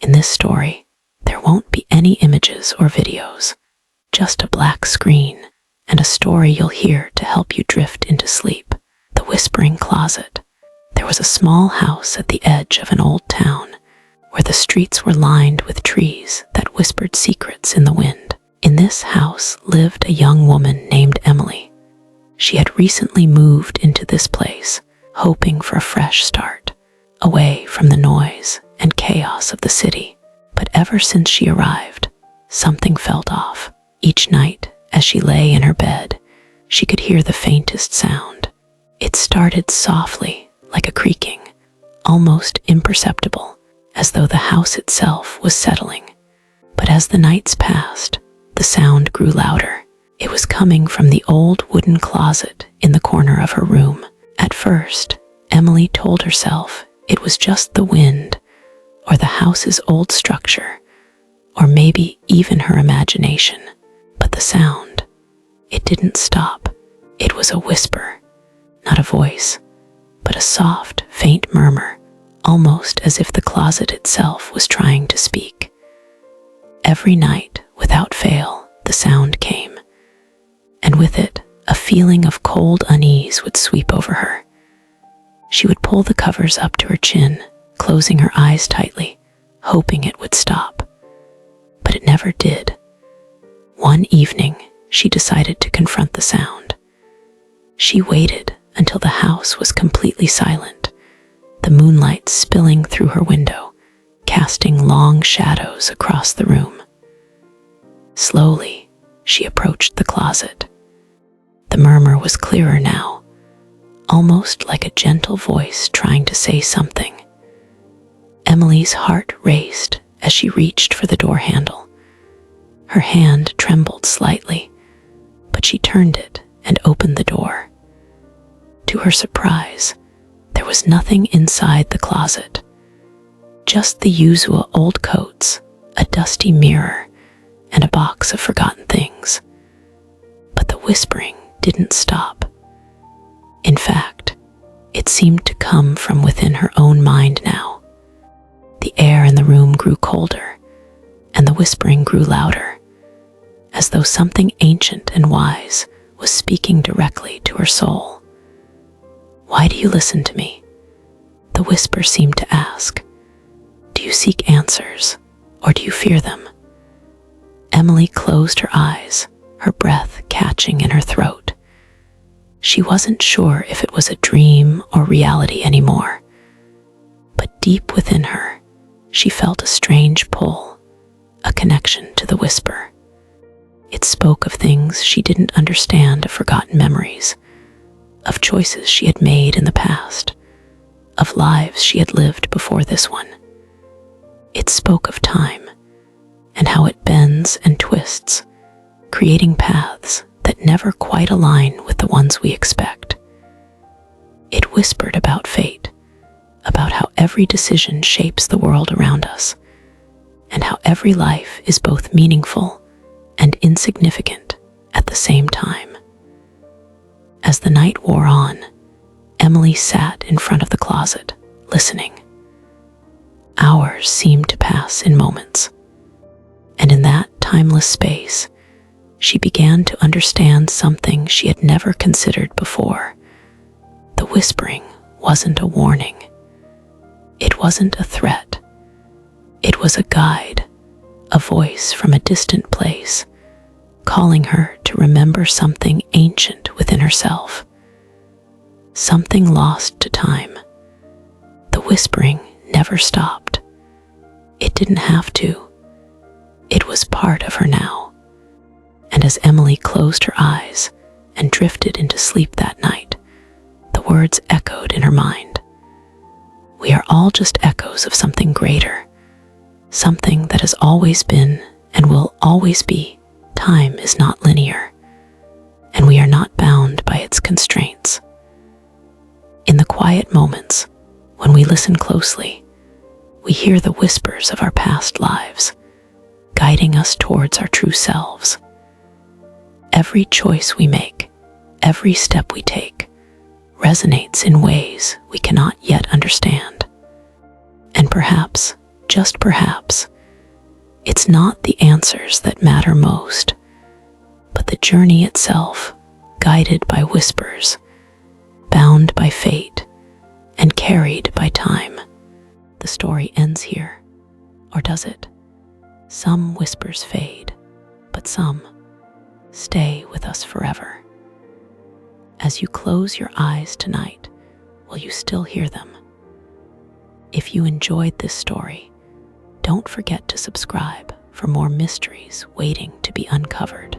In this story, there won't be any images or videos, just a black screen and a story you'll hear to help you drift into sleep. The Whispering Closet. There was a small house at the edge of an old town where the streets were lined with trees that whispered secrets in the wind. In this house lived a young woman named Emily. She had recently moved into this place, hoping for a fresh start, away from the noise and chaos of the city. But ever since she arrived, something felt off. Each night, as she lay in her bed, she could hear the faintest sound. It started softly, like a creaking, almost imperceptible, as though the house itself was settling. But as the nights passed, the sound grew louder. It was coming from the old wooden closet in the corner of her room. At first, Emily told herself it was just the wind, or the house's old structure, or maybe even her imagination. But the sound, it didn't stop. It was a whisper, not a voice, but a soft, faint murmur, almost as if the closet itself was trying to speak. Every night, without fail, the sound came, and with it, a feeling of cold unease would sweep over her. She would pull the covers up to her chin, closing her eyes tightly, hoping it would stop. But it never did. One evening, she decided to confront the sound. She waited until the house was completely silent, the moonlight spilling through her window, casting long shadows across the room. Slowly, she approached the closet. The murmur was clearer now, almost like a gentle voice trying to say something. Emily's heart raced as she reached for the door handle. Her hand trembled slightly, but she turned it and opened the door. To her surprise, there was nothing inside the closet. Just the usual old coats, a dusty mirror, and a box of forgotten things. But the whispering didn't stop. In fact, it seemed to come from within her own mind now. The air in the room grew colder, and the whispering grew louder, as though something ancient and wise was speaking directly to her soul. "Why do you listen to me?" the whisper seemed to ask. "Do you seek answers, or do you fear them?" Emily closed her eyes, her breath catching in her throat. She wasn't sure if it was a dream or reality anymore, but deep within her, she felt a strange pull, a connection to the whisper. It spoke of things she didn't understand, of forgotten memories, of choices she had made in the past, of lives she had lived before this one. It spoke of time and how it bends and twists, creating paths that never quite align with the ones we expect. It whispered about fate, about how every decision shapes the world around us, and how every life is both meaningful and insignificant at the same time. As the night wore on, Emily sat in front of the closet, listening. Hours seemed to pass in moments, and in that timeless space, she began to understand something she had never considered before. The whispering wasn't a warning. It wasn't a threat. It was a guide, a voice from a distant place, calling her to remember something ancient within herself, something lost to time. The whispering never stopped. It didn't have to. It was part of her now. And as Emily closed her eyes and drifted into sleep that night, the words echoed in her mind. We are all just echoes of something greater, something that has always been and will always be. Time is not linear, and we are not bound by its constraints. In the quiet moments, when we listen closely, we hear the whispers of our past lives, guiding us towards our true selves. Every choice we make, every step we take, resonates in ways we cannot yet understand. And perhaps just perhaps, it's not the answers that matter most, but the journey itself, guided by whispers, bound by fate, and carried by time. The story ends here, or does it? Some whispers fade, but some stay with us forever. As you close your eyes tonight, will you still hear them? If you enjoyed this story, don't forget to subscribe for more mysteries waiting to be uncovered.